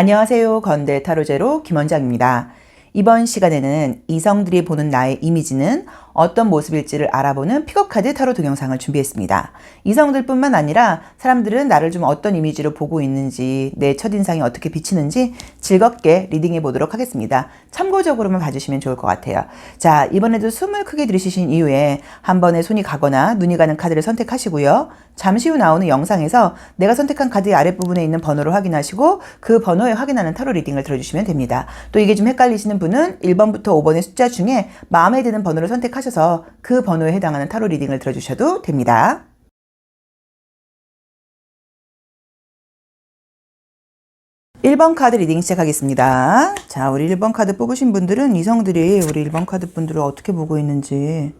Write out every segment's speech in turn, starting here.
안녕하세요. 건대 타로제로 김원장입니다. 이번 시간에는 이성들이 보는 나의 이미지는 어떤 모습일지를 알아보는 픽업카드 타로 동영상을 준비했습니다. 이성들뿐만 아니라 사람들은 나를 좀 어떤 이미지로 보고 있는지, 내 첫인상이 어떻게 비치는지 즐겁게 리딩해 보도록 하겠습니다. 참고적으로만 봐주시면 좋을 것 같아요. 자, 이번에도 숨을 크게 들이쉬신 이후에 한 번에 손이 가거나 눈이 가는 카드를 선택하시고요. 잠시 후 나오는 영상에서 내가 선택한 카드의 아랫부분에 있는 번호를 확인하시고 그 번호에 확인하는 타로 리딩을 들어주시면 됩니다. 또 이게 좀 헷갈리시는 분은 1번부터 5번의 숫자 중에 마음에 드는 번호를 선택하셔서 그 번호에 해당하는 타로 리딩을 들어주셔도 됩니다. (1번) 카드 리딩 시작하겠습니다. 자, 우리 1번 카드 뽑으신 분들은 이성들이 우리 1번 카드 분들을 어떻게 보고 있는지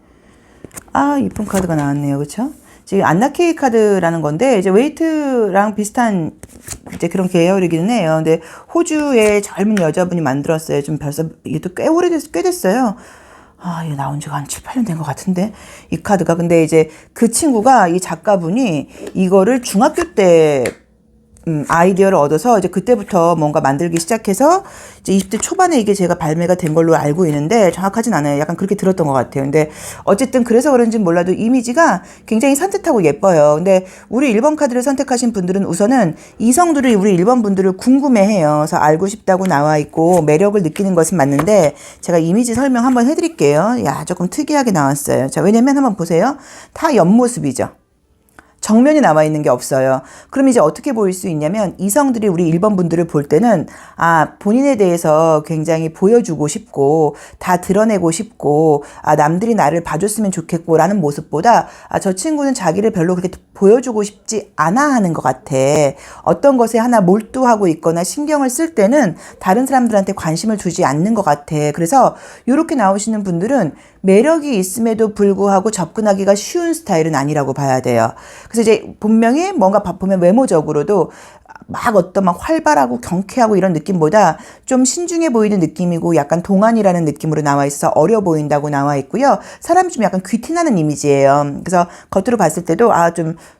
이쁜 카드가 나왔네요. 그쵸? 지금 안나케이 카드라는 건데 이제 웨이트랑 비슷한 이제 그런 계열이기는 해요. 근데 호주의 젊은 여자분이 만들었어요. 좀 벌써 이게 또 꽤 됐어요. 이거 나온 지가 한 7, 8년 된 것 같은데 이 카드가. 근데 이제 그 친구가, 이 작가분이 이거를 중학교 때 아이디어를 얻어서 이제 그때부터 뭔가 만들기 시작해서 이제 20대 초반에 이게 제가 발매가 된 걸로 알고 있는데 정확하진 않아요. 약간 그렇게 들었던 것 같아요. 근데 어쨌든 그래서 그런지 몰라도 이미지가 굉장히 산뜻하고 예뻐요. 근데 우리 1번 카드를 선택하신 분들은 우선은 이성들이 우리 1번 분들을 궁금해해요. 그래서 알고 싶다고 나와 있고 매력을 느끼는 것은 맞는데 제가 이미지 설명 한번 해드릴게요. 야, 조금 특이하게 나왔어요. 자, 왜냐면 한번 보세요. 다 옆모습이죠. 정면이 남아 있는 게 없어요. 그럼 이제 어떻게 보일 수 있냐면 이성들이 우리 1번 분들을 볼 때는 본인에 대해서 굉장히 보여주고 싶고 다 드러내고 싶고 남들이 나를 봐줬으면 좋겠고 라는 모습보다 저 친구는 자기를 별로 그렇게 보여주고 싶지 않아 하는 것 같아. 어떤 것에 하나 몰두하고 있거나 신경을 쓸 때는 다른 사람들한테 관심을 두지 않는 것 같아. 그래서 이렇게 나오시는 분들은 매력이 있음에도 불구하고 접근하기가 쉬운 스타일은 아니라고 봐야 돼요. 그래서 이제 분명히 뭔가 보면 외모적으로도 막 활발하고 경쾌하고 이런 느낌보다 좀 신중해 보이는 느낌이고 약간 동안이라는 느낌으로 나와 있어서 어려 보인다고 나와 있고요. 사람이 좀 약간 귀티나는 이미지예요. 그래서 겉으로 봤을 때도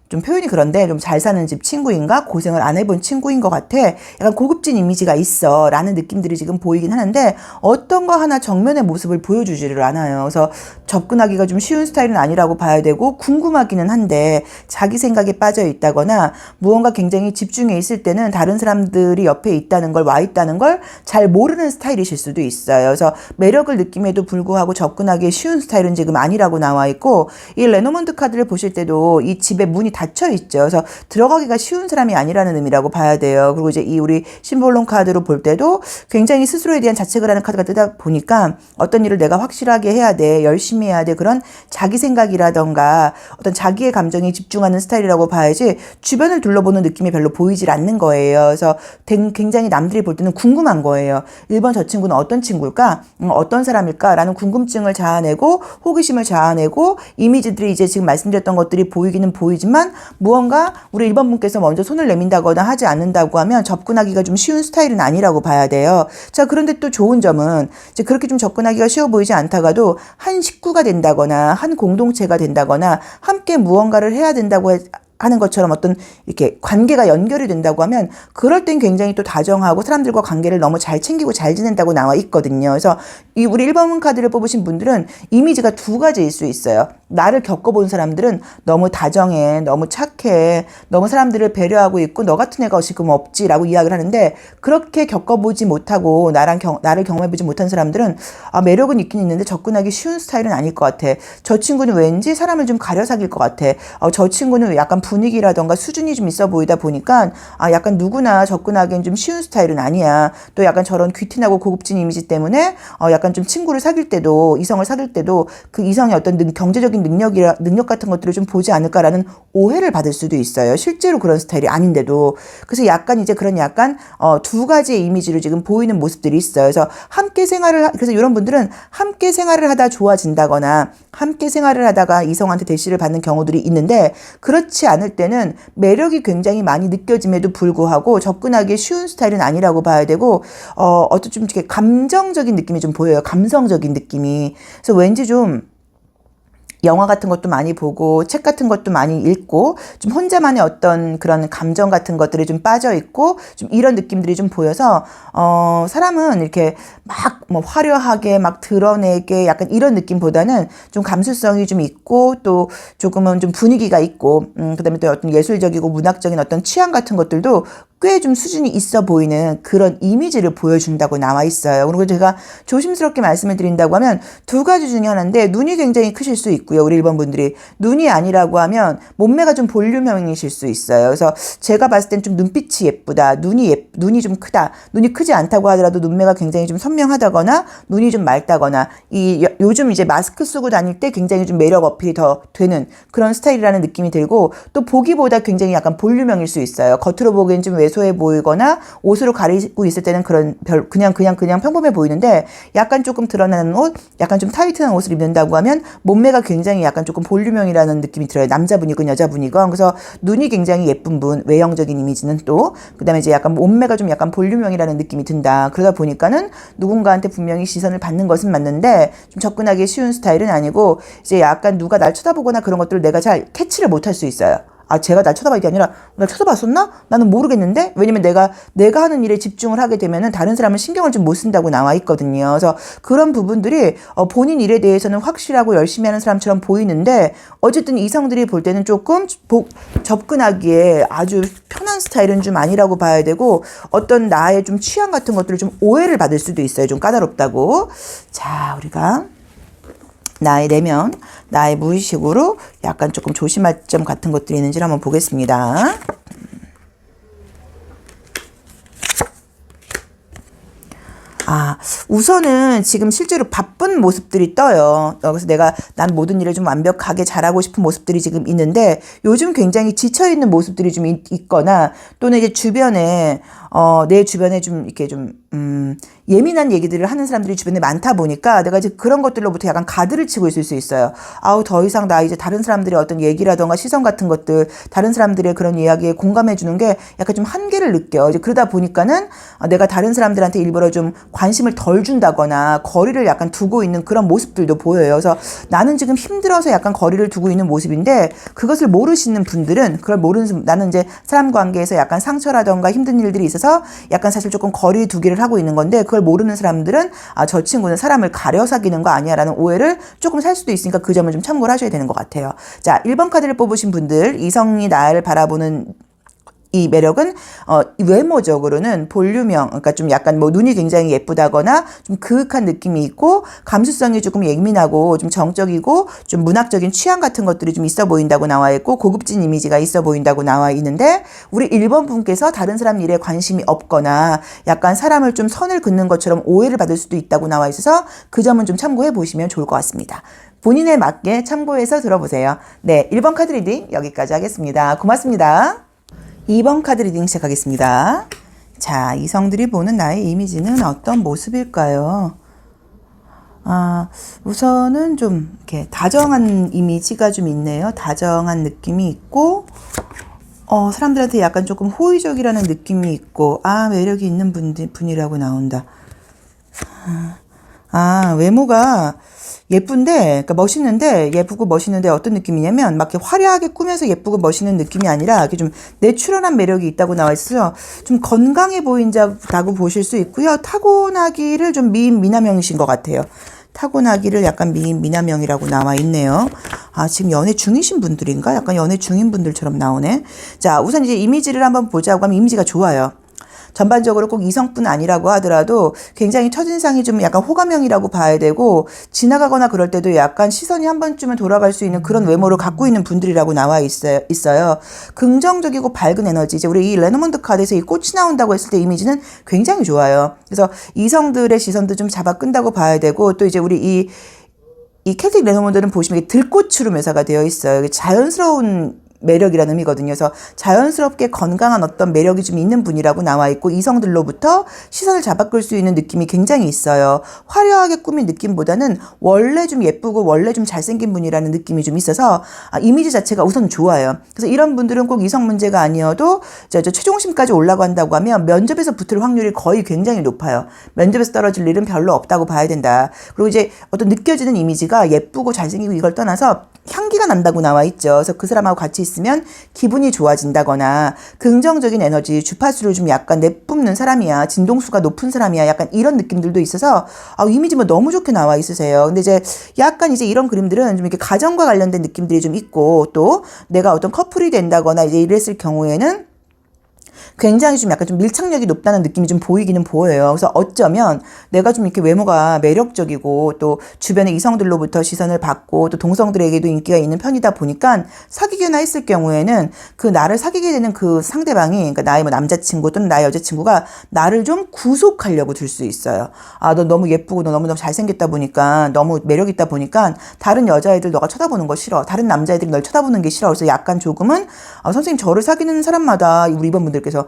좀 표현이 그런데 좀 잘 사는 집 친구인가? 고생을 안 해본 친구인 것 같아. 약간 고급진 이미지가 있어. 라는 느낌들이 지금 보이긴 하는데 어떤 거 하나 정면의 모습을 보여주지를 않아요. 그래서 접근하기가 좀 쉬운 스타일은 아니라고 봐야 되고 궁금하기는 한데 자기 생각에 빠져 있다거나 무언가 굉장히 집중해 있을 때는 다른 사람들이 옆에 있다는 걸, 와 있다는 걸 잘 모르는 스타일이실 수도 있어요. 그래서 매력을 느낌에도 불구하고 접근하기 쉬운 스타일은 지금 아니라고 나와 있고 이 레노먼드 카드를 보실 때도 이 집에 문이 닫혀 있죠. 그래서 들어가기가 쉬운 사람이 아니라는 의미라고 봐야 돼요. 그리고 이제 이 우리 심볼론 카드로 볼 때도 굉장히 스스로에 대한 자책을 하는 카드가 뜨다 보니까 어떤 일을 내가 확실하게 해야 돼, 열심히 해야 돼, 그런 자기 생각이라던가 어떤 자기의 감정에 집중하는 스타일이라고 봐야지 주변을 둘러보는 느낌이 별로 보이질 않는 거예요. 그래서 굉장히 남들이 볼 때는 궁금한 거예요. 1번 저 친구는 어떤 친구일까? 어떤 사람일까? 라는 궁금증을 자아내고 호기심을 자아내고 이미지들이 이제 지금 말씀드렸던 것들이 보이기는 보이지만 무언가 우리 1번 분께서 먼저 손을 내민다거나 하지 않는다고 하면 접근하기가 좀 쉬운 스타일은 아니라고 봐야 돼요. 자, 그런데 또 좋은 점은 이제 그렇게 좀 접근하기가 쉬워 보이지 않다가도 한 식구가 된다거나 한 공동체가 된다거나 함께 무언가를 해야 된다고 하는 것처럼 어떤 이렇게 관계가 연결이 된다고 하면 그럴 땐 굉장히 또 다정하고 사람들과 관계를 너무 잘 챙기고 잘 지낸다고 나와 있거든요. 그래서 이 우리 1번 카드를 뽑으신 분들은 이미지가 두 가지일 수 있어요. 나를 겪어본 사람들은 너무 다정해, 너무 착해, 너무 사람들을 배려하고 있고 너 같은 애가 지금 없지라고 이야기를 하는데 그렇게 겪어보지 못하고 나를 경험해보지 못한 사람들은 매력은 있긴 있는데 접근하기 쉬운 스타일은 아닐 것 같아. 저 친구는 왠지 사람을 좀 가려 사귈 것 같아. 저 친구는 약간 분위기라던가 수준이 좀 있어 보이다 보니까 약간 누구나 접근하기엔 좀 쉬운 스타일은 아니야. 또 약간 저런 귀티나고 고급진 이미지 때문에 약간 좀 친구를 사귈 때도, 이성을 사귈 때도 그 이성의 어떤 경제적인 능력 같은 것들을 좀 보지 않을까라는 오해를 받을 수도 있어요. 실제로 그런 스타일이 아닌데도. 그래서 약간 이제 그런 약간 두 가지의 이미지를 지금 보이는 모습들이 있어요. 그래서 그래서 이런 분들은 함께 생활을 하다 좋아진다거나 함께 생활을 하다가 이성한테 대시를 받는 경우들이 있는데 그렇지 않을 때는 매력이 굉장히 많이 느껴짐에도 불구하고 접근하기 쉬운 스타일은 아니라고 봐야 되고 어떤 좀 이렇게 감정적인 느낌이 좀 보여요. 감성적인 느낌이. 그래서 왠지 좀 영화 같은 것도 많이 보고 책 같은 것도 많이 읽고 좀 혼자만의 어떤 그런 감정 같은 것들이 좀 빠져 있고 좀 이런 느낌들이 좀 보여서 사람은 이렇게 막 뭐 화려하게 막 드러내게 약간 이런 느낌보다는 좀 감수성이 좀 있고 또 조금은 좀 분위기가 있고 그다음에 또 어떤 예술적이고 문학적인 어떤 취향 같은 것들도 꽤 좀 수준이 있어 보이는 그런 이미지를 보여준다고 나와 있어요. 그리고 제가 조심스럽게 말씀을 드린다고 하면 두 가지 중에 하나인데 눈이 굉장히 크실 수 있고요. 우리 1번 분들이 눈이 아니라고 하면 몸매가 좀 볼륨형이실 수 있어요. 그래서 제가 봤을 땐 좀 눈빛이 예쁘다. 눈이 좀 크다. 눈이 크지 않다고 하더라도 눈매가 굉장히 좀 선명하다거나 눈이 좀 맑다거나 요즘 이제 마스크 쓰고 다닐 때 굉장히 좀 매력 어필이 더 되는 그런 스타일이라는 느낌이 들고 또 보기보다 굉장히 약간 볼륨형일 수 있어요. 겉으로 보기엔 좀 왜소해 보이거나 옷으로 가리고 있을 때는 그냥 평범해 보이는데 약간 조금 드러나는 옷, 약간 좀 타이트한 옷을 입는다고 하면 몸매가 굉장히 약간 조금 볼륨형이라는 느낌이 들어요. 남자분이건 여자분이건. 그래서 눈이 굉장히 예쁜 분, 외형적인 이미지는 또 그다음에 이제 약간 몸매가 좀 약간 볼륨형이라는 느낌이 든다. 그러다 보니까는 누군가한테 분명히 시선을 받는 것은 맞는데 좀 접근하기 쉬운 스타일은 아니고 이제 약간 누가 날 쳐다보거나 그런 것들을 내가 잘 캐치를 못할 수 있어요. 아, 제가 날 쳐다봐야 게 아니라 날 쳐다봤었나? 나는 모르겠는데? 왜냐면 내가 하는 일에 집중을 하게 되면은 다른 사람은 신경을 좀 못 쓴다고 나와 있거든요. 그래서 그런 부분들이 본인 일에 대해서는 확실하고 열심히 하는 사람처럼 보이는데 어쨌든 이성들이 볼 때는 조금 접근하기에 아주 편한 스타일은 좀 아니라고 봐야 되고 어떤 나의 좀 취향 같은 것들을 좀 오해를 받을 수도 있어요. 좀 까다롭다고. 자, 우리가 나의 내면, 나의 무의식으로 약간 조금 조심할 점 같은 것들이 있는지를 한번 보겠습니다. 우선은 지금 실제로 바쁜 모습들이 떠요. 그래서 난 모든 일을 좀 완벽하게 잘하고 싶은 모습들이 지금 있는데 요즘 굉장히 지쳐있는 모습들이 좀 있거나 또는 이제 내 주변에 좀 이렇게 좀 예민한 얘기들을 하는 사람들이 주변에 많다 보니까 내가 이제 그런 것들로부터 약간 가드를 치고 있을 수 있어요. 더 이상 나 이제 다른 사람들의 어떤 얘기라던가 시선 같은 것들, 다른 사람들의 그런 이야기에 공감해 주는 게 약간 좀 한계를 느껴. 이제 그러다 보니까는 내가 다른 사람들한테 일부러 좀 관심을 덜 준다거나 거리를 약간 두고 있는 그런 모습들도 보여요. 그래서 나는 지금 힘들어서 약간 거리를 두고 있는 모습인데 그것을 모르시는 분들은 나는 이제 사람 관계에서 약간 상처라던가 힘든 일들이 있어서 약간 사실 조금 거리 두기를 하고 있는 건데 그걸 모르는 사람들은 저 친구는 사람을 가려 사귀는 거 아니야 라는 오해를 조금 살 수도 있으니까 그 점을 좀 참고를 하셔야 되는 것 같아요. 자, 1번 카드를 뽑으신 분들 이성이 나를 바라보는 이 매력은 외모적으로는 볼륨형, 그러니까 좀 약간 뭐 눈이 굉장히 예쁘다거나 좀 그윽한 느낌이 있고 감수성이 조금 예민하고 좀 정적이고 좀 문학적인 취향 같은 것들이 좀 있어 보인다고 나와 있고 고급진 이미지가 있어 보인다고 나와 있는데 우리 1번 분께서 다른 사람 일에 관심이 없거나 약간 사람을 좀 선을 긋는 것처럼 오해를 받을 수도 있다고 나와 있어서 그 점은 좀 참고해 보시면 좋을 것 같습니다. 본인에 맞게 참고해서 들어보세요. 네, 1번 카드 리딩 여기까지 하겠습니다. 고맙습니다. 2번 카드 리딩 시작하겠습니다. 자, 이성들이 보는 나의 이미지는 어떤 모습일까요? 우선은 좀 이렇게 다정한 이미지가 좀 있네요. 다정한 느낌이 있고, 사람들한테 약간 조금 호의적이라는 느낌이 있고, 매력이 있는 분이라고 나온다. 외모가 예쁜데, 그러니까 멋있는데, 예쁘고 멋있는데 어떤 느낌이냐면, 막 이렇게 화려하게 꾸며서 예쁘고 멋있는 느낌이 아니라, 이렇게 좀 내추럴한 매력이 있다고 나와 있어요. 좀 건강해 보인다고 보실 수 있고요. 타고나기를 좀 미남형이신 것 같아요. 타고나기를 약간 미남형이라고 나와 있네요. 지금 연애 중이신 분들인가? 약간 연애 중인 분들처럼 나오네. 자, 우선 이제 이미지를 한번 보자고 하면 이미지가 좋아요. 전반적으로 꼭 이성뿐 아니라고 하더라도 굉장히 첫인상이 좀 약간 호감형이라고 봐야 되고 지나가거나 그럴 때도 약간 시선이 한 번쯤은 돌아갈 수 있는 그런 외모를 갖고 있는 분들이라고 나와 있어요. 긍정적이고 밝은 에너지. 이제 우리 이 레노먼드 카드에서 이 꽃이 나온다고 했을 때 이미지는 굉장히 좋아요. 그래서 이성들의 시선도 좀 잡아 끈다고 봐야 되고 또 이제 우리 이 켈틱 레노먼드는 보시면 들꽃으로 묘사가 되어 있어요. 자연스러운 매력이라는 의미거든요. 그래서 자연스럽게 건강한 어떤 매력이 좀 있는 분이라고 나와 있고 이성들로부터 시선을 잡아끌 수 있는 느낌이 굉장히 있어요. 화려하게 꾸민 느낌보다는 원래 좀 예쁘고 원래 좀 잘생긴 분이라는 느낌이 좀 있어서 이미지 자체가 우선 좋아요. 그래서 이런 분들은 꼭 이성 문제가 아니어도 최종심까지 올라간다고 하면 면접에서 붙을 확률이 거의 굉장히 높아요. 면접에서 떨어질 일은 별로 없다고 봐야 된다. 그리고 이제 어떤 느껴지는 이미지가 예쁘고 잘생기고 이걸 떠나서 향기가 난다고 나와 있죠. 그래서 그 사람하고 같이 있으면 기분이 좋아진다거나 긍정적인 에너지, 주파수를 좀 약간 내뿜는 사람이야. 진동수가 높은 사람이야. 약간 이런 느낌들도 있어서 이미지 뭐 너무 좋게 나와 있으세요. 근데 이제 약간 이제 이런 그림들은 좀 이렇게 가정과 관련된 느낌들이 좀 있고 또 내가 어떤 커플이 된다거나 이제 이랬을 경우에는 굉장히 좀 약간 좀 밀착력이 높다는 느낌이 좀 보이기는 보여요. 그래서 어쩌면 내가 좀 이렇게 외모가 매력적이고 또 주변의 이성들로부터 시선을 받고 또 동성들에게도 인기가 있는 편이다 보니까 사귀거나 했을 경우에는 그 나를 사귀게 되는 그 상대방이 그러니까 나의 뭐 남자친구 또는 나의 여자친구가 나를 좀 구속하려고 들 수 있어요. 너 너무 예쁘고 너 너무너무 잘생겼다 보니까 너무 매력 있다 보니까 다른 여자애들 너가 쳐다보는 거 싫어. 다른 남자애들이 널 쳐다보는 게 싫어. 그래서 약간 조금은 선생님 저를 사귀는 사람마다 우리 이번 분들께서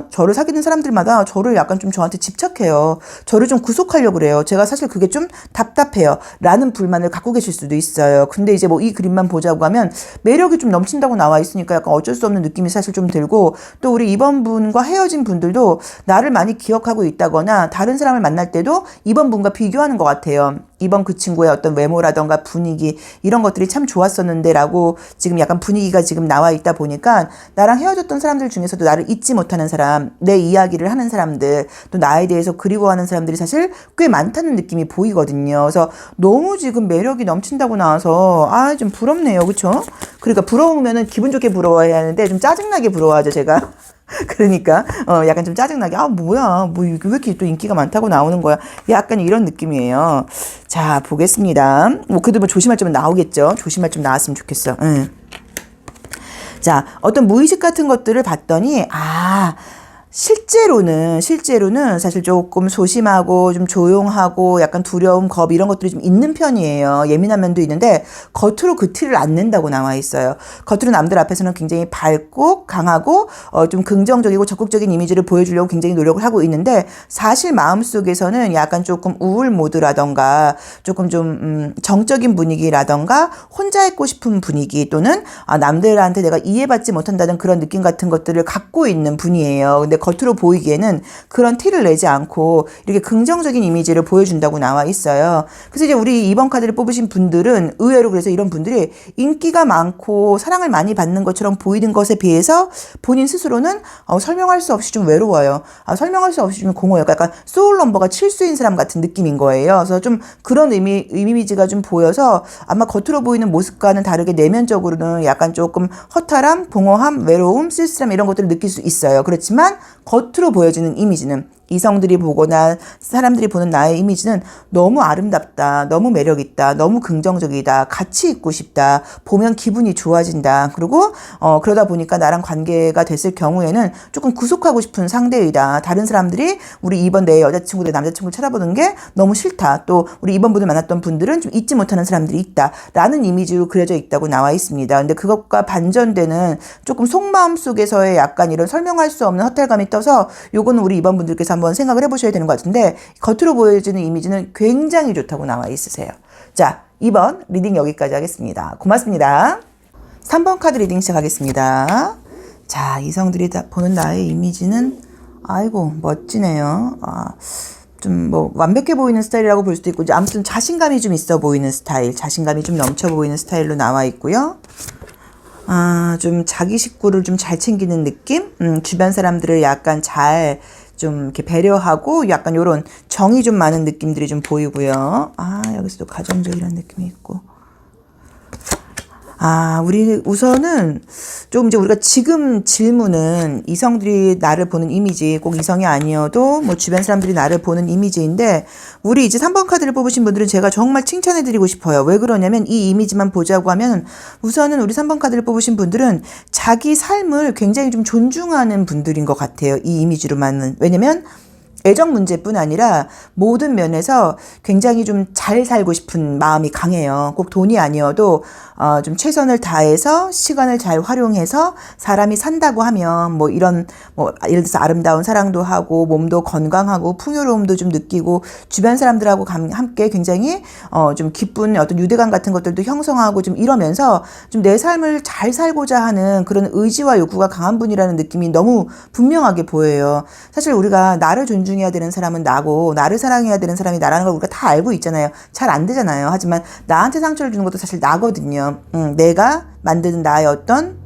저를 사귀는 사람들마다 저를 약간 좀 저한테 집착해요. 저를 좀 구속하려고 그래요. 제가 사실 그게 좀 답답해요. 라는 불만을 갖고 계실 수도 있어요. 근데 이제 뭐 이 그림만 보자고 하면 매력이 좀 넘친다고 나와 있으니까 약간 어쩔 수 없는 느낌이 사실 좀 들고 또 우리 이번 분과 헤어진 분들도 나를 많이 기억하고 있다거나 다른 사람을 만날 때도 이번 분과 비교하는 것 같아요. 이번 그 친구의 어떤 외모라던가 분위기 이런 것들이 참 좋았었는데 라고 지금 약간 분위기가 지금 나와 있다 보니까 나랑 헤어졌던 사람들 중에서도 나를 잊지 못하는 사람, 내 이야기를 하는 사람들, 또 나에 대해서 그리워하는 사람들이 사실 꽤 많다는 느낌이 보이거든요. 그래서 너무 지금 매력이 넘친다고 나와서 좀 부럽네요. 그렇죠? 그러니까 부러우면은 기분 좋게 부러워야 하는데 좀 짜증나게 부러워하죠, 제가. 그러니까 약간 좀 짜증나게 뭐야 뭐 이게 왜 이렇게 또 인기가 많다고 나오는 거야 약간 이런 느낌이에요. 자 보겠습니다. 뭐 그래도 뭐 조심할 점은 나오겠죠. 조심할 점 나왔으면 좋겠어. 자 어떤 무의식 같은 것들을 봤더니 실제로는 사실 조금 소심하고 좀 조용하고 약간 두려움, 겁 이런 것들이 좀 있는 편이에요. 예민한 면도 있는데 겉으로 그 티를 안 낸다고 나와 있어요. 겉으로 남들 앞에서는 굉장히 밝고 강하고 좀 긍정적이고 적극적인 이미지를 보여주려고 굉장히 노력을 하고 있는데 사실 마음속에서는 약간 조금 우울 모드라던가 조금 좀 정적인 분위기라던가 혼자 있고 싶은 분위기 또는 남들한테 내가 이해받지 못한다는 그런 느낌 같은 것들을 갖고 있는 분이에요. 근데 겉으로 보이기에는 그런 티를 내지 않고 이렇게 긍정적인 이미지를 보여준다고 나와 있어요. 그래서 이제 우리 2번 카드를 뽑으신 분들은 의외로 그래서 이런 분들이 인기가 많고 사랑을 많이 받는 것처럼 보이는 것에 비해서 본인 스스로는 설명할 수 없이 좀 외로워요. 설명할 수 없이 좀 공허해요. 약간 소울 넘버가 7수인 사람 같은 느낌인 거예요. 그래서 좀 그런 이미지가 좀 보여서 아마 겉으로 보이는 모습과는 다르게 내면적으로는 약간 조금 허탈함, 공허함, 외로움, 쓸쓸함 이런 것들을 느낄 수 있어요. 그렇지만 겉으로 보여지는 이미지는 이성들이 보거나 사람들이 보는 나의 이미지는 너무 아름답다, 너무 매력있다, 너무 긍정적이다, 같이 있고 싶다, 보면 기분이 좋아진다. 그리고 그러다 보니까 나랑 관계가 됐을 경우에는 조금 구속하고 싶은 상대이다. 다른 사람들이 우리 이번 내 여자친구, 내 남자친구를 쳐다보는 게 너무 싫다. 또 우리 이번 분을 만났던 분들은 좀 잊지 못하는 사람들이 있다. 라는 이미지로 그려져 있다고 나와 있습니다. 근데 그것과 반전되는 조금 속마음 속에서의 약간 이런 설명할 수 없는 허탈감이 떠서 요거는 우리 이번 분들께서 한번 생각을 해보셔야 되는 것 같은데 겉으로 보여지는 이미지는 굉장히 좋다고 나와 있으세요. 자, 2번 리딩 여기까지 하겠습니다. 고맙습니다. 3번 카드 리딩 시작하겠습니다. 자, 이성들이 보는 나의 이미지는 아이고 멋지네요. 좀 뭐 완벽해 보이는 스타일이라고 볼 수도 있고 아무튼 자신감이 좀 있어 보이는 스타일, 자신감이 좀 넘쳐 보이는 스타일로 나와 있고요. 좀 자기 식구를 좀 잘 챙기는 느낌? 주변 사람들을 약간 잘 좀 이렇게 배려하고 약간 요런 정이 좀 많은 느낌들이 좀 보이고요. 여기서도 가정적이라는 느낌이 있고. 우리 우선은 좀 이제 우리가 지금 질문은 이성들이 나를 보는 이미지, 꼭 이성이 아니어도 뭐 주변 사람들이 나를 보는 이미지인데 우리 이제 3번 카드를 뽑으신 분들은 제가 정말 칭찬해드리고 싶어요. 왜 그러냐면 이 이미지만 보자고 하면 우선은 우리 3번 카드를 뽑으신 분들은 자기 삶을 굉장히 좀 존중하는 분들인 것 같아요. 이 이미지로만은. 왜냐면 애정 문제뿐 아니라 모든 면에서 굉장히 좀 잘 살고 싶은 마음이 강해요. 꼭 돈이 아니어도 좀 최선을 다해서 시간을 잘 활용해서 사람이 산다고 하면 뭐 이런 뭐 예를 들어서 아름다운 사랑도 하고 몸도 건강하고 풍요로움도 좀 느끼고 주변 사람들하고 함께 굉장히 좀 기쁜 어떤 유대감 같은 것들도 형성하고 좀 이러면서 좀 내 삶을 잘 살고자 하는 그런 의지와 욕구가 강한 분이라는 느낌이 너무 분명하게 보여요. 사실 우리가 나를 존중해야 되는 사람은 나고 나를 사랑해야 되는 사람이 나라는 걸 우리가 다 알고 있잖아요. 잘 안 되잖아요. 하지만 나한테 상처를 주는 것도 사실 나거든요. 내가 만드는 나의 어떤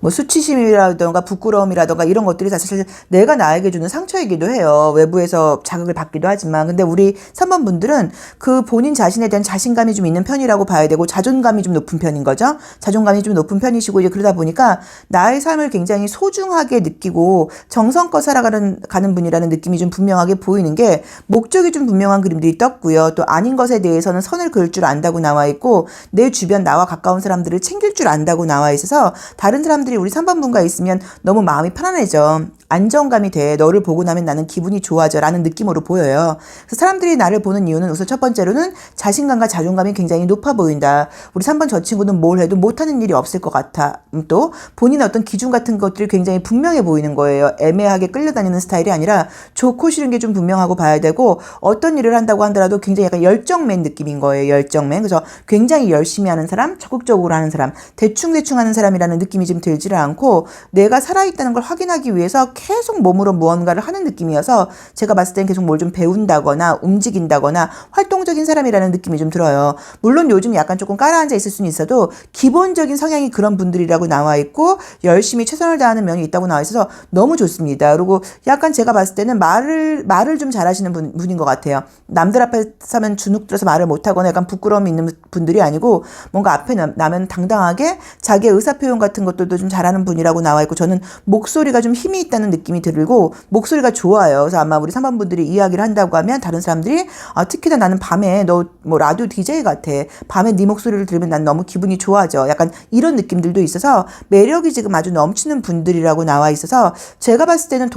뭐 수치심이라던가 부끄러움이라던가 이런 것들이 사실 내가 나에게 주는 상처이기도 해요. 외부에서 자극을 받기도 하지만. 근데 우리 3번 분들은 그 본인 자신에 대한 자신감이 좀 있는 편이라고 봐야 되고 자존감이 좀 높은 편인 거죠. 자존감이 좀 높은 편이시고 이제 그러다 보니까 나의 삶을 굉장히 소중하게 느끼고 정성껏 살아가는 분이라는 느낌이 좀 분명하게 보이는 게 목적이 좀 분명한 그림들이 떴고요. 또 아닌 것에 대해서는 선을 그을 줄 안다고 나와 있고 내 주변 나와 가까운 사람들을 챙길 줄 안다고 나와 있어서 다른 사람들이 우리 3번 분과 있으면 너무 마음이 편안해져. 안정감이 돼. 너를 보고 나면 나는 기분이 좋아져 라는 느낌으로 보여요. 그래서 사람들이 나를 보는 이유는 우선 첫 번째로는 자신감과 자존감이 굉장히 높아 보인다. 우리 3번 저 친구는 뭘 해도 못하는 일이 없을 것 같아. 또 본인의 어떤 기준 같은 것들이 굉장히 분명해 보이는 거예요. 애매하게 끌려다니는 스타일이 아니라 좋고 싫은 게 좀 분명하고 봐야 되고 어떤 일을 한다고 하더라도 굉장히 약간 열정맨 느낌인 거예요. 열정맨. 그래서 굉장히 열심히 하는 사람, 적극적으로 하는 사람, 대충대충 하는 사람이라는 느낌이 좀 들지를 않고 내가 살아있다는 걸 확인하기 위해서 계속 몸으로 무언가를 하는 느낌이어서 제가 봤을 땐 계속 뭘 좀 배운다거나 움직인다거나 활동적인 사람이라는 느낌이 좀 들어요. 물론 요즘 약간 조금 깔아앉아 있을 수는 있어도 기본적인 성향이 그런 분들이라고 나와 있고 열심히 최선을 다하는 면이 있다고 나와 있어서 너무 좋습니다. 그리고 약간 제가 봤을 때는 말을 좀 잘하시는 분인 것 같아요. 남들 앞에 서면 주눅 들어서 말을 못하거나 약간 부끄러움이 있는 분들이 아니고 뭔가 앞에 나면 당당하게 자기의 의사표현 같은 것들도 좀 잘하는 분이라고 나와 있고 저는 목소리가 좀 힘이 있다는 느낌이 들고 목소리가 좋아요. 그래서 아마 우리 3번 분들이 이야기를 한다고 하면 다른 사람들이 특히나 나는 밤에 너 뭐 라디오 DJ 같아. 밤에 네 목소리를 들으면 난 너무 기분이 좋아져. 약간 이런 느낌들도 있어서 매력이 지금 아주 넘치는 분들이라고 나와 있어서 제가 봤을 때는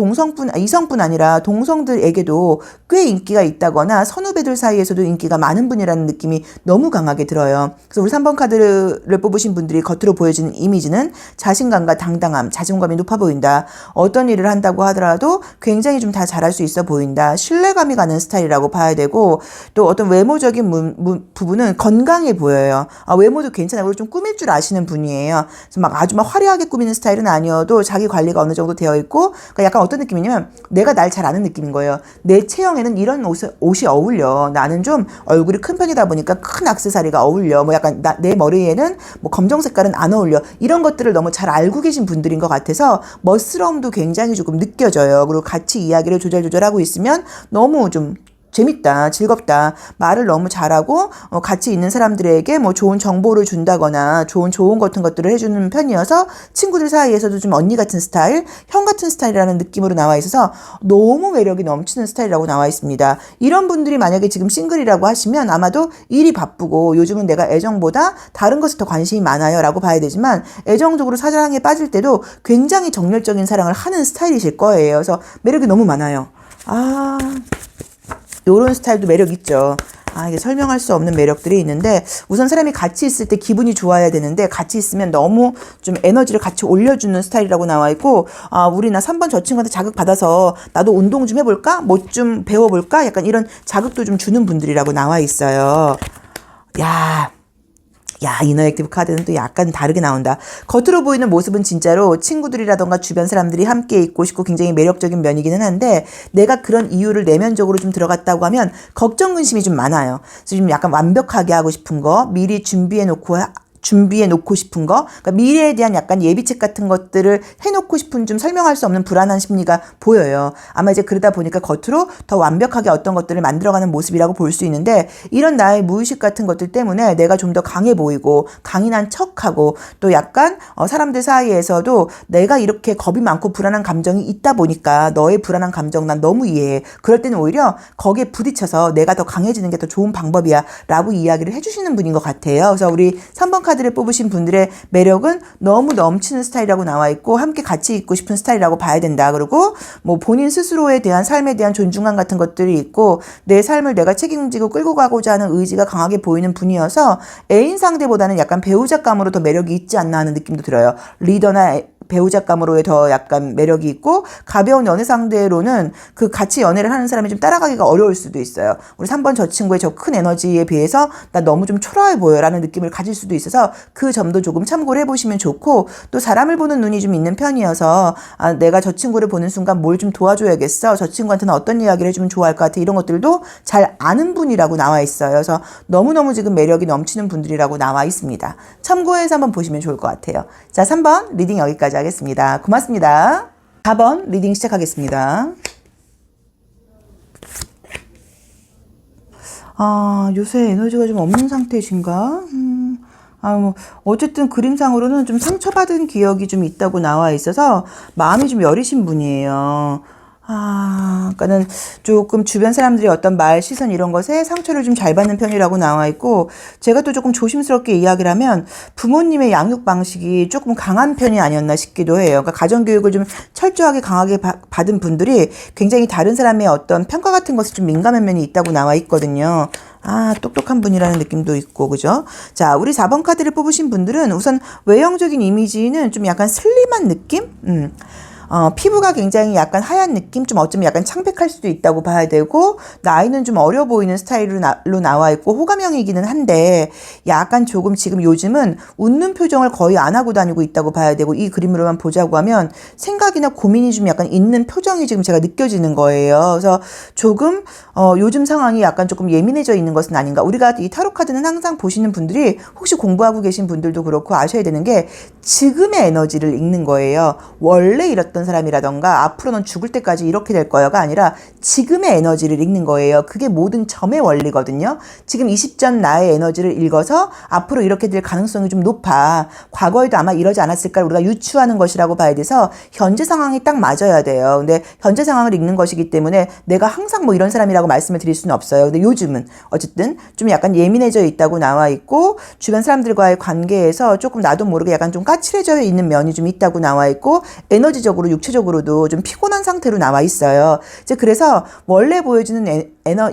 이성뿐 아니라 동성들에게도 꽤 인기가 있다거나 선후배들 사이에서도 인기가 많은 분이라는 느낌이 너무 강하게 들어요. 그래서 우리 3번 카드를 뽑으신 분들이 겉으로 보여지는 이미지는 자신감과 당당함, 자존감이 높아 보인다. 어떤 일을 한다고 하더라도 굉장히 좀 다 잘할 수 있어 보인다. 신뢰감이 가는 스타일이라고 봐야 되고 또 어떤 외모적인 부분은 건강해 보여요. 외모도 괜찮아요. 그리고 좀 꾸밀 줄 아시는 분이에요. 그래서 막 아주 막 화려하게 꾸미는 스타일은 아니어도 자기 관리가 어느 정도 되어 있고 그러니까 약간 어떤 느낌이냐면 내가 날 잘 아는 느낌인 거예요. 내 체형에는 이런 옷이 어울려. 나는 좀 얼굴이 큰 편이다 보니까 큰 액세서리가 어울려. 뭐 약간 내 머리에는 뭐 검정 색깔은 안 어울려. 이런 것들을 너무 잘 알고 계신 분들인 것 같아서 멋스러움도 굉장히 조금 느껴져요. 그리고 같이 이야기를 조절하고 있으면 너무 좀 재밌다, 즐겁다, 말을 너무 잘하고 같이 있는 사람들에게 뭐 좋은 정보를 준다거나 좋은 같은 것들을 해주는 편이어서 친구들 사이에서도 좀 언니 같은 스타일, 형 같은 스타일이라는 느낌으로 나와 있어서 너무 매력이 넘치는 스타일이라고 나와 있습니다. 이런 분들이 만약에 지금 싱글이라고 하시면 아마도 일이 바쁘고 요즘은 내가 애정보다 다른 것에 더 관심이 많아요 라고 봐야 되지만 애정적으로 사랑에 빠질 때도 굉장히 정열적인 사랑을 하는 스타일이실 거예요. 그래서 매력이 너무 많아요. 요런 스타일도 매력 있죠. 이게 설명할 수 없는 매력들이 있는데 우선 사람이 같이 있을 때 기분이 좋아야 되는데 같이 있으면 너무 좀 에너지를 같이 올려주는 스타일이라고 나와 있고 우리나 3번 저 친구한테 자극받아서 나도 운동 좀 해볼까? 뭐 좀 배워볼까? 약간 이런 자극도 좀 주는 분들이라고 나와 있어요. 이너 액티브 카드는 또 약간 다르게 나온다. 겉으로 보이는 모습은 진짜로 친구들이라던가 주변 사람들이 함께 있고 싶고 굉장히 매력적인 면이기는 한데 내가 그런 이유를 내면적으로 좀 들어갔다고 하면 걱정 근심이 좀 많아요. 그래서 좀 약간 완벽하게 하고 싶은 거 미리 준비해 놓고 싶은 거, 그러니까 미래에 대한 약간 예비책 같은 것들을 해놓고 싶은 좀 설명할 수 없는 불안한 심리가 보여요. 아마 이제 그러다 보니까 겉으로 더 완벽하게 어떤 것들을 만들어가는 모습이라고 볼 수 있는데 이런 나의 무의식 같은 것들 때문에 내가 좀 더 강해 보이고 강인한 척하고 또 약간 사람들 사이에서도 내가 이렇게 겁이 많고 불안한 감정이 있다 보니까 너의 불안한 감정 난 너무 이해해. 그럴 때는 오히려 거기에 부딪혀서 내가 더 강해지는 게 더 좋은 방법이야 라고 이야기를 해주시는 분인 것 같아요. 그래서 우리 3번 카드를 뽑으신 분들의 매력은 너무 넘치는 스타일이라고 나와 있고 함께 같이 있고 싶은 스타일이라고 봐야 된다. 그리고 뭐 본인 스스로에 대한 삶에 대한 존중감 같은 것들이 있고 내 삶을 내가 책임지고 끌고 가고자 하는 의지가 강하게 보이는 분이어서 애인 상대보다는 약간 배우자감으로 더 매력이 있지 않나 하는 느낌도 들어요. 리더나 배우자감으로의 더 약간 매력이 있고 가벼운 연애 상대로는 그 같이 연애를 하는 사람이 좀 따라가기가 어려울 수도 있어요. 우리 3번 저 친구의 저 큰 에너지에 비해서 나 너무 좀 초라해 보여라는 느낌을 가질 수도 있어서 그 점도 조금 참고를 해보시면 좋고 또 사람을 보는 눈이 좀 있는 편이어서 아, 내가 저 친구를 보는 순간 뭘 좀 도와줘야겠어. 저 친구한테는 어떤 이야기를 해주면 좋아할 것 같아. 이런 것들도 잘 아는 분이라고 나와 있어요. 그래서 너무너무 지금 매력이 넘치는 분들이라고 나와 있습니다. 참고해서 한번 보시면 좋을 것 같아요. 자, 3번 리딩 여기까지 하겠습니다. 고맙습니다. 4번 리딩 시작하겠습니다. 아, 요새 에너지가 좀 없는 상태이신가? 뭐, 어쨌든 그림상으로는 좀 상처받은 기억이 좀 있다고 나와 있어서 마음이 좀 여리신 분이에요. 그러니까는 조금 주변 사람들이 어떤 말, 시선 이런 것에 상처를 좀 잘 받는 편이라고 나와 있고, 제가 또 조금 조심스럽게 이야기를 하면 부모님의 양육 방식이 조금 강한 편이 아니었나 싶기도 해요. 그러니까 가정교육을 좀 철저하게 강하게 받은 분들이 굉장히 다른 사람의 어떤 평가 같은 것에 좀 민감한 면이 있다고 나와 있거든요. 똑똑한 분이라는 느낌도 있고, 그죠? 자, 우리 4번 카드를 뽑으신 분들은 우선 외형적인 이미지는 좀 약간 슬림한 느낌? 피부가 굉장히 약간 하얀 느낌, 좀 어쩌면 약간 창백할 수도 있다고 봐야 되고, 나이는 좀 어려 보이는 스타일로 나와 있고, 호감형이기는 한데, 약간 조금 지금 요즘은 웃는 표정을 거의 안 하고 다니고 있다고 봐야 되고, 이 그림으로만 보자고 하면 생각이나 고민이 좀 약간 있는 표정이 지금 제가 느껴지는 거예요. 그래서 조금, 요즘 상황이 약간 조금 예민해져 있는 것은 아닌가. 우리가 이 타로 카드는 항상 보시는 분들이 혹시 공부하고 계신 분들도 그렇고 아셔야 되는 게 지금의 에너지를 읽는 거예요. 원래 이랬던 사람이라던가 앞으로는 죽을 때까지 이렇게 될 거야가 아니라 지금의 에너지를 읽는 거예요. 그게 모든 점의 원리거든요. 지금 이 시점 나의 에너지를 읽어서 앞으로 이렇게 될 가능성이 좀 높아. 과거에도 아마 이러지 않았을까 우리가 유추하는 것이라고 봐야 돼서 현재 상황이 딱 맞아야 돼요. 근데 현재 상황을 읽는 것이기 때문에 내가 항상 뭐 이런 사람이라고 말씀을 드릴 수는 없어요. 근데 요즘은 어쨌든 좀 약간 예민해져 있다고 나와 있고 주변 사람들과의 관계에서 조금 나도 모르게 약간 좀 까칠해져 있는 면이 좀 있다고 나와 있고 에너지적으로 육체적으로도 좀 피곤한 상태로 나와 있어요. 이제 그래서 원래 보여주는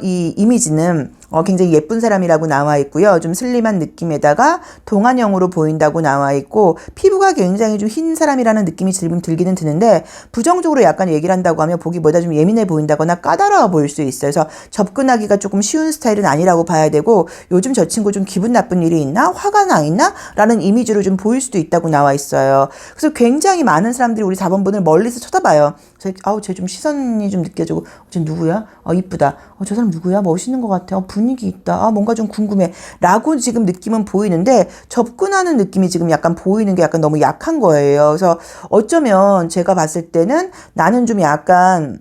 이 이미지는 굉장히 예쁜 사람이라고 나와 있고요. 좀 슬림한 느낌에다가 동안형으로 보인다고 나와 있고 피부가 굉장히 좀 흰 사람이라는 느낌이 지금 들기는 드는데 부정적으로 약간 얘기를 한다고 하면 보기보다 좀 예민해 보인다거나 까다로워 보일 수 있어요. 그래서 접근하기가 조금 쉬운 스타일은 아니라고 봐야 되고 요즘 저 친구 좀 기분 나쁜 일이 있나? 화가 나 있나? 라는 이미지로 좀 보일 수도 있다고 나와 있어요. 그래서 굉장히 많은 사람들이 우리 4번 분을 멀리서 쳐다봐요. 쟤 좀 시선이 좀 느껴지고 쟤 누구야? 이쁘다. 저 사람 누구야? 멋있는 것 같아. 분위기 있다. 뭔가 좀 궁금해. 라고 지금 느낌은 보이는데 접근하는 느낌이 지금 약간 보이는 게 약간 너무 약한 거예요. 그래서 어쩌면 제가 봤을 때는 나는 좀 약간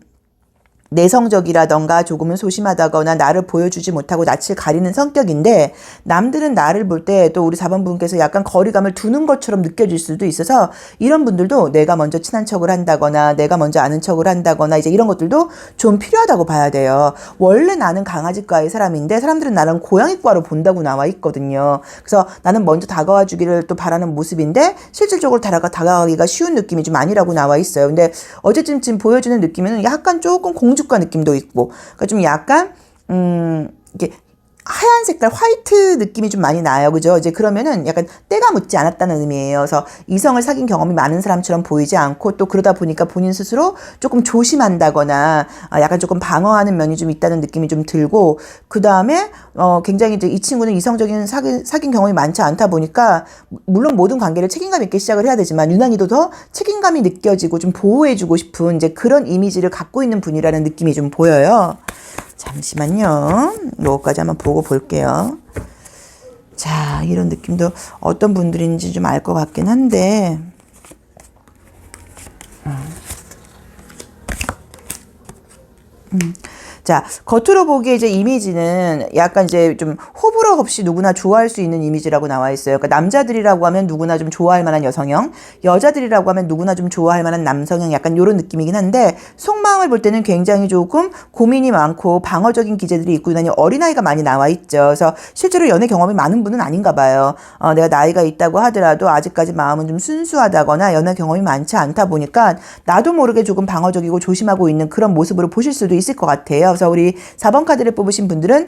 내성적이라던가 조금은 소심하다거나 나를 보여주지 못하고 낯을 가리는 성격인데 남들은 나를 볼 때 또 우리 4번 분께서 약간 거리감을 두는 것처럼 느껴질 수도 있어서 이런 분들도 내가 먼저 친한 척을 한다거나 내가 먼저 아는 척을 한다거나 이제 이런 것들도 좀 필요하다고 봐야 돼요. 원래 나는 강아지과의 사람인데 사람들은 나는 고양이과로 본다고 나와 있거든요. 그래서 나는 먼저 다가와 주기를 또 바라는 모습인데 실질적으로 다가가기가 쉬운 느낌이 좀 아니라고 나와 있어요. 근데 어쨌든 지금 보여주는 느낌은 약간 조금 공주과 느낌도 있고, 그러니까 좀 약간 이게 하얀 색깔 화이트 느낌이 좀 많이 나요. 그죠? 이제 그러면은 약간 때가 묻지 않았다는 의미예요. 그래서 이성을 사귄 경험이 많은 사람처럼 보이지 않고 또 그러다 보니까 본인 스스로 조금 조심한다거나 약간 조금 방어하는 면이 좀 있다는 느낌이 좀 들고 그 다음에 굉장히 이제 이 친구는 이성적인 사귄 경험이 많지 않다 보니까 물론 모든 관계를 책임감 있게 시작을 해야 되지만 유난히도 더 책임감이 느껴지고 좀 보호해주고 싶은 이제 그런 이미지를 갖고 있는 분이라는 느낌이 좀 보여요. 잠시만요. 요거까지 한번 보고 볼게요. 자, 이런 느낌도 어떤 분들인지 좀 알 것 같긴 한데 자, 겉으로 보기에 이제 이미지는 약간 이제 좀 호불호 없이 누구나 좋아할 수 있는 이미지라고 나와 있어요. 그러니까 남자들이라고 하면 누구나 좀 좋아할 만한 여성형, 여자들이라고 하면 누구나 좀 좋아할 만한 남성형, 약간 이런 느낌이긴 한데 속마음을 볼 때는 굉장히 조금 고민이 많고 방어적인 기제들이 있고 유난히 어린아이가 많이 나와 있죠. 그래서 실제로 연애 경험이 많은 분은 아닌가 봐요. 내가 나이가 있다고 하더라도 아직까지 마음은 좀 순수하다거나 연애 경험이 많지 않다 보니까 나도 모르게 조금 방어적이고 조심하고 있는 그런 모습으로 보실 수도 있을 것 같아요. 그래서 우리 4번 카드를 뽑으신 분들은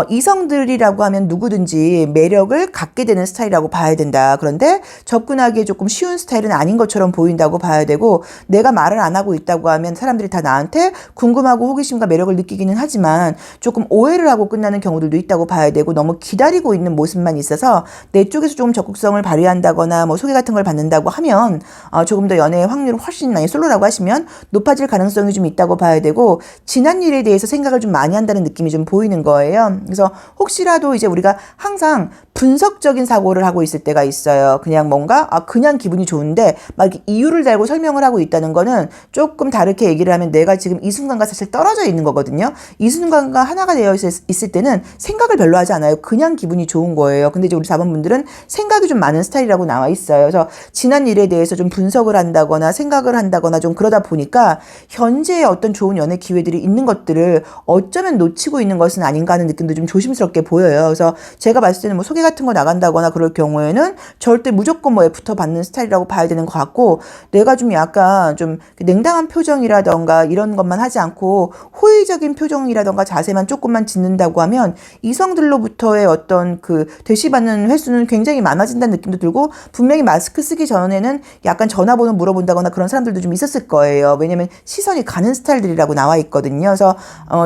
이성들이라고 하면 누구든지 매력을 갖게 되는 스타일이라고 봐야 된다. 그런데 접근하기에 조금 쉬운 스타일은 아닌 것처럼 보인다고 봐야 되고, 내가 말을 안 하고 있다고 하면 사람들이 다 나한테 궁금하고 호기심과 매력을 느끼기는 하지만 조금 오해를 하고 끝나는 경우들도 있다고 봐야 되고, 너무 기다리고 있는 모습만 있어서 내 쪽에서 조금 적극성을 발휘한다거나 뭐 소개 같은 걸 받는다고 하면 조금 더 연애의 확률을 훨씬 많이 솔로라고 하시면 높아질 가능성이 좀 있다고 봐야 되고, 지난 일에 대해서 생각을 좀 많이 한다는 느낌이 좀 보이는 거예요. 그래서 혹시라도 이제 우리가 항상 분석적인 사고를 하고 있을 때가 있어요. 그냥 뭔가 그냥 기분이 좋은데 막 이렇게 이유를 달고 설명을 하고 있다는 거는 조금 다르게 얘기를 하면 내가 지금 이 순간과 사실 떨어져 있는 거거든요. 이 순간과 하나가 되어 있을 때는 생각을 별로 하지 않아요. 그냥 기분이 좋은 거예요. 근데 이제 우리 4번 분들은 생각이 좀 많은 스타일이라고 나와 있어요. 그래서 지난 일에 대해서 좀 분석을 한다거나 생각을 한다거나 좀 그러다 보니까 현재의 어떤 좋은 연애 기회들이 있는 것들을 어쩌면 놓치고 있는 것은 아닌가 하는 느낌도 좀 조심스럽게 보여요. 그래서 제가 봤을 때는 뭐 소개 같은 거 나간다거나 그럴 경우에는 절대 무조건 뭐 애프터 받는 스타일이라고 봐야 되는 것 같고, 내가 좀 약간 좀 냉담한 표정이라던가 이런 것만 하지 않고 호의적인 표정이라던가 자세만 조금만 짓는다고 하면 이성들로부터의 어떤 그 대시받는 횟수는 굉장히 많아진다는 느낌도 들고, 분명히 마스크 쓰기 전에는 약간 전화번호 물어본다거나 그런 사람들도 좀 있었을 거예요. 왜냐면 시선이 가는 스타일들이라고 나와 있거든요. 그래서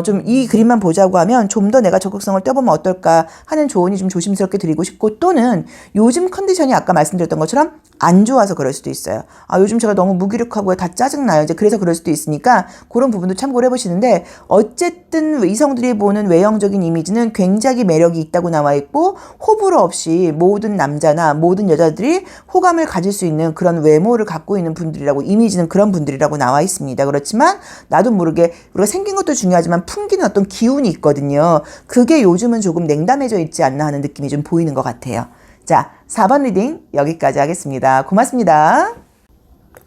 좀 이 그림만 보자고 하면 좀 더 내가 적극성을 떼보면 어떨까 하는 조언이 좀 조심스럽게 드리고 싶고, 또는 요즘 컨디션이 아까 말씀드렸던 것처럼 안 좋아서 그럴 수도 있어요. 요즘 제가 너무 무기력하고요, 다 짜증나요. 이제 그래서 그럴 수도 있으니까 그런 부분도 참고를 해보시는데, 어쨌든 이성들이 보는 외형적인 이미지는 굉장히 매력이 있다고 나와 있고, 호불호 없이 모든 남자나 모든 여자들이 호감을 가질 수 있는 그런 외모를 갖고 있는 분들이라고, 이미지는 그런 분들이라고 나와 있습니다. 그렇지만 나도 모르게 우리가 생긴 것도 중요하지만 풍기는 어떤 기운이 있거든요. 그게 요즘은 조금 냉담해져 있지 않나 하는 느낌이 좀 보이는 것 같아요. 자, 4번 리딩 여기까지 하겠습니다. 고맙습니다.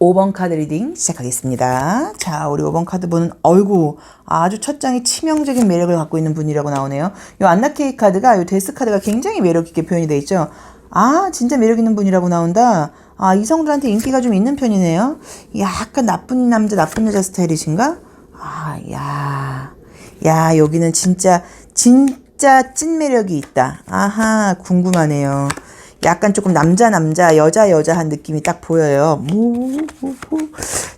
5번 카드 리딩 시작하겠습니다. 자, 우리 5번 카드 보는 아주 첫 장이 치명적인 매력을 갖고 있는 분이라고 나오네요. 이 안나케이 카드가, 이 데스 카드가 굉장히 매력 있게 표현이 되어 있죠. 진짜 매력 있는 분이라고 나온다. 이성들한테 인기가 좀 있는 편이네요. 약간 나쁜 남자, 나쁜 여자 스타일이신가? 여기는 진짜 찐 매력이 있다. 궁금하네요. 약간 조금 남자 여자한 느낌이 딱 보여요.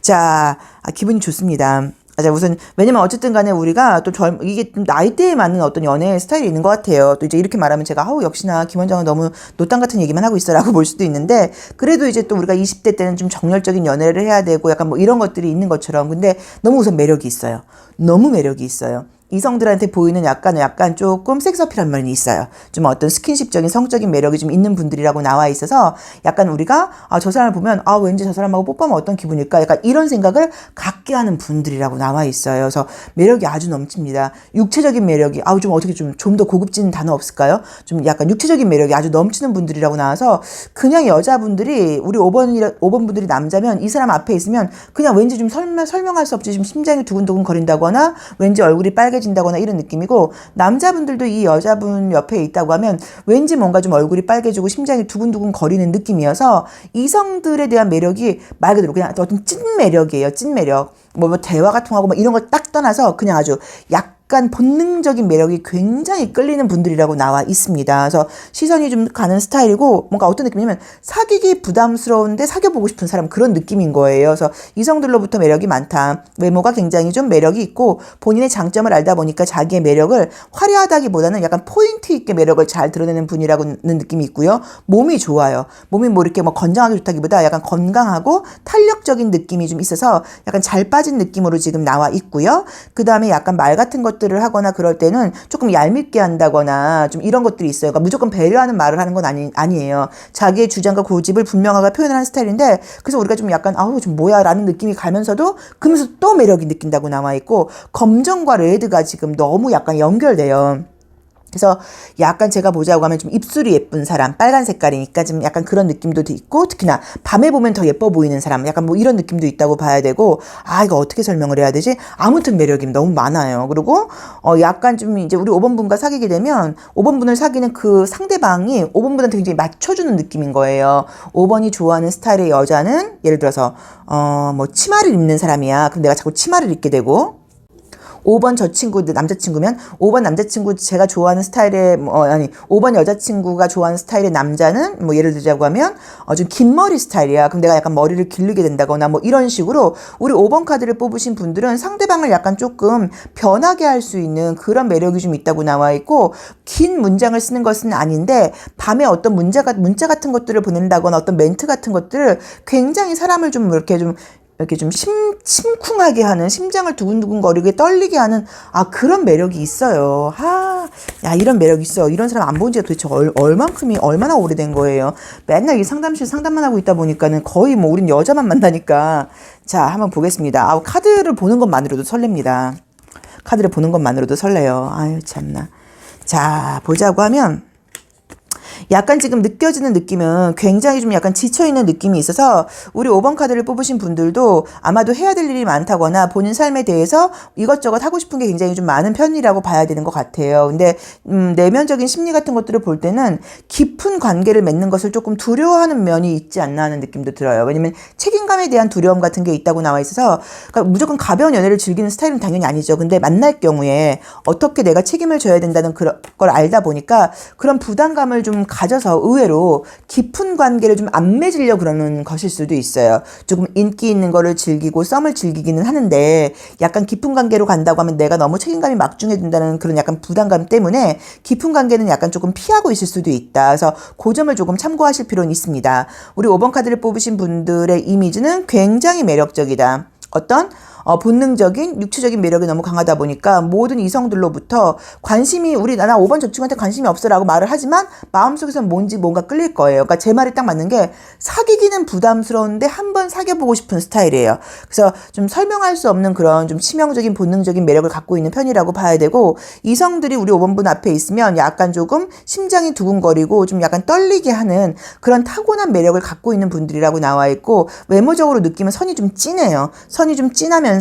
자, 기분이 좋습니다. 자, 우선 왜냐면 어쨌든 간에 우리가 또 이게 좀 나이대에 맞는 어떤 연애 스타일이 있는 것 같아요. 또 이제 이렇게 말하면 제가 역시나 김원장은 너무 노땅 같은 얘기만 하고 있어라고 볼 수도 있는데, 그래도 이제 또 우리가 20대 때는 좀 정열적인 연애를 해야 되고 약간 뭐 이런 것들이 있는 것처럼, 근데 너무 우선 매력이 있어요. 너무 매력이 있어요. 이성들한테 보이는 약간 조금 섹스어필한 면이 있어요. 좀 어떤 스킨십적인 성적인 매력이 좀 있는 분들이라고 나와 있어서, 약간 우리가 저 사람을 보면 왠지 저 사람하고 뽀뽀하면 어떤 기분일까, 약간 이런 생각을 갖게 하는 분들이라고 나와 있어요. 그래서 매력이 아주 넘칩니다. 육체적인 매력이 좀 어떻게 좀 더 고급진 단어 없을까요? 좀 약간 육체적인 매력이 아주 넘치는 분들이라고 나와서, 그냥 여자분들이 우리 5번 분들이 남자면 이 사람 앞에 있으면 그냥 왠지 좀 설명할 수 없이 좀 심장이 두근두근 거린다거나 왠지 얼굴이 빨개진다거나 이런 느낌이고, 남자분들도 이 여자분 옆에 있다고 하면 왠지 뭔가 좀 얼굴이 빨개지고 심장이 두근두근 거리는 느낌이어서, 이성들에 대한 매력이 말 그대로 그냥 어떤 찐 매력이에요. 찐 매력. 뭐 대화가 통하고 뭐 이런 걸 딱 떠나서 그냥 아주 약간 본능적인 매력이 굉장히 끌리는 분들이라고 나와 있습니다. 그래서 시선이 좀 가는 스타일이고, 뭔가 어떤 느낌이냐면 사귀기 부담스러운데 사귀어보고 싶은 사람, 그런 느낌인 거예요. 그래서 이성들로부터 매력이 많다. 외모가 굉장히 좀 매력이 있고, 본인의 장점을 알다 보니까 자기의 매력을 화려하다기보다는 약간 포인트 있게 매력을 잘 드러내는 분이라고는 느낌이 있고요. 몸이 좋아요. 몸이 뭐 이렇게 뭐 건장하게 좋다기보다 약간 건강하고 탄력적인 느낌이 좀 있어서 약간 잘 빠지는 빠진 느낌으로 지금 나와 있고요. 그 다음에 약간 말 같은 것들을 하거나 그럴 때는 조금 얄밉게 한다거나 좀 이런 것들이 있어요. 그러니까 무조건 배려하는 말을 하는 건 아니에요. 자기의 주장과 고집을 분명하게 표현하는 스타일인데, 그래서 우리가 좀 약간 아우 좀 뭐야 라는 느낌이 가면서도 그러면서 또 매력이 느낀다고 나와 있고, 검정과 레드가 지금 너무 약간 연결돼요. 그래서 약간 제가 보자고 하면 좀 입술이 예쁜 사람, 빨간 색깔이니까 좀 약간 그런 느낌도 있고, 특히나 밤에 보면 더 예뻐 보이는 사람, 약간 뭐 이런 느낌도 있다고 봐야 되고, 아, 이거 어떻게 설명을 해야 되지? 아무튼 매력이 너무 많아요. 그리고, 약간 좀 이제 우리 5번 분과 사귀게 되면, 5번 분을 사귀는 그 상대방이 5번 분한테 굉장히 맞춰주는 느낌인 거예요. 5번이 좋아하는 스타일의 여자는, 예를 들어서, 뭐 치마를 입는 사람이야. 그럼 내가 자꾸 치마를 입게 되고, 5번 저 친구, 남자친구면 5번 남자친구 제가 좋아하는 스타일의 5번 여자친구가 좋아하는 스타일의 남자는 뭐 예를 들자고 하면 좀 긴 머리 스타일이야. 그럼 내가 약간 머리를 기르게 된다거나 뭐 이런 식으로 우리 5번 카드를 뽑으신 분들은 상대방을 약간 조금 변하게 할 수 있는 그런 매력이 좀 있다고 나와 있고, 긴 문장을 쓰는 것은 아닌데 밤에 어떤 문자 같은 것들을 보낸다거나 어떤 멘트 같은 것들을 굉장히 사람을 좀 이렇게 좀 심쿵하게 하는, 심장을 두근두근거리게 떨리게 하는, 그런 매력이 있어요. 야, 이런 매력 있어. 이런 사람 안 본 지가 도대체 얼마나 오래된 거예요. 맨날 이 상담실 상담만 하고 있다 보니까는 거의 뭐 우린 여자만 만나니까. 자, 한번 보겠습니다. 카드를 보는 것만으로도 설렙니다. 카드를 보는 것만으로도 설레요. 아유, 참나. 자, 보자고 하면, 약간 지금 느껴지는 느낌은 굉장히 좀 약간 지쳐있는 느낌이 있어서 우리 5번 카드를 뽑으신 분들도 아마도 해야 될 일이 많다거나 본인 삶에 대해서 이것저것 하고 싶은 게 굉장히 좀 많은 편이라고 봐야 되는 것 같아요. 근데 내면적인 심리 같은 것들을 볼 때는 깊은 관계를 맺는 것을 조금 두려워하는 면이 있지 않나 하는 느낌도 들어요. 왜냐면 책임감에 대한 두려움 같은 게 있다고 나와 있어서, 그러니까 무조건 가벼운 연애를 즐기는 스타일은 당연히 아니죠. 근데 만날 경우에 어떻게 내가 책임을 져야 된다는 그런 걸 알다 보니까 그런 부담감을 좀 가져서 의외로 깊은 관계를 좀 안 맺으려고 그러는 것일 수도 있어요. 조금 인기 있는 거를 즐기고 썸을 즐기기는 하는데 약간 깊은 관계로 간다고 하면 내가 너무 책임감이 막중해진다는 그런 약간 부담감 때문에 깊은 관계는 약간 조금 피하고 있을 수도 있다. 그래서 그 점을 조금 참고하실 필요는 있습니다. 우리 5번 카드를 뽑으신 분들의 이미지는 굉장히 매력적이다. 어떤 본능적인 육체적인 매력이 너무 강하다 보니까 모든 이성들로부터 관심이, 나 5번 저 친구한테 관심이 없어라고 말을 하지만 마음속에서는 뭔가 끌릴 거예요. 그러니까 제 말이 딱 맞는 게, 사귀기는 부담스러운데 한번 사귀어보고 싶은 스타일이에요. 그래서 좀 설명할 수 없는 그런 좀 치명적인 본능적인 매력을 갖고 있는 편이라고 봐야 되고, 이성들이 우리 5번 분 앞에 있으면 약간 조금 심장이 두근거리고 좀 약간 떨리게 하는 그런 타고난 매력을 갖고 있는 분들이라고 나와 있고, 외모적으로 느끼면 선이 좀 진해요. 선이 좀 진하면서도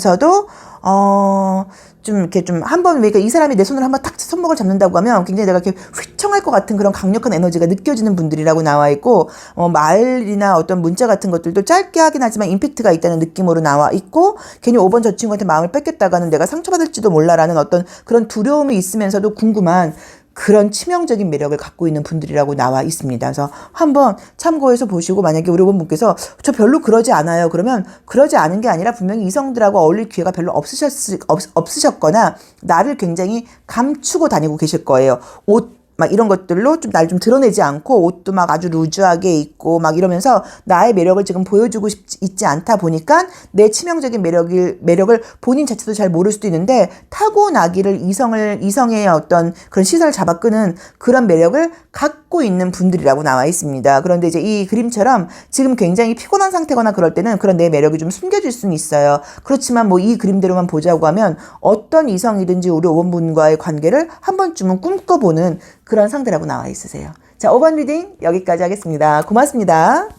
좀 이렇게 좀 한번, 그러니까 이 사람이 내 손을 한번 탁 손목을 잡는다고 하면 굉장히 내가 이렇게 휘청할 것 같은 그런 강력한 에너지가 느껴지는 분들이라고 나와 있고, 말이나 어떤 문자 같은 것들도 짧게 하긴 하지만 임팩트가 있다는 느낌으로 나와 있고, 괜히 5번 저 친구한테 마음을 뺏겼다가는 내가 상처받을지도 몰라라는 어떤 그런 두려움이 있으면서도 궁금한 그런 치명적인 매력을 갖고 있는 분들이라고 나와 있습니다. 그래서 한번 참고해서 보시고, 만약에 우리 5번 분께서 저 별로 그러지 않아요, 그러면 그러지 않은 게 아니라 분명히 이성들하고 어울릴 기회가 별로 없으셨거나 나를 굉장히 감추고 다니고 계실 거예요. 옷 막 이런 것들로 좀 날 좀 드러내지 않고, 옷도 막 아주 루즈하게 입고 막 이러면서 나의 매력을 지금 보여주고 있지 않다 보니까 내 치명적인 매력을 본인 자체도 잘 모를 수도 있는데, 타고나기를 이성의 어떤 그런 시선을 잡아 끄는 그런 매력을 갖고 있는 분들이라고 나와 있습니다. 그런데 이제 이 그림처럼 지금 굉장히 피곤한 상태거나 그럴 때는 그런 내 매력이 좀 숨겨질 수는 있어요. 그렇지만 뭐 이 그림대로만 보자고 하면 어떤 이성이든지 우리 5번 분과의 관계를 한 번쯤은 꿈꿔보는 그런 상태라고 나와 있으세요. 자, 5번 리딩 여기까지 하겠습니다. 고맙습니다.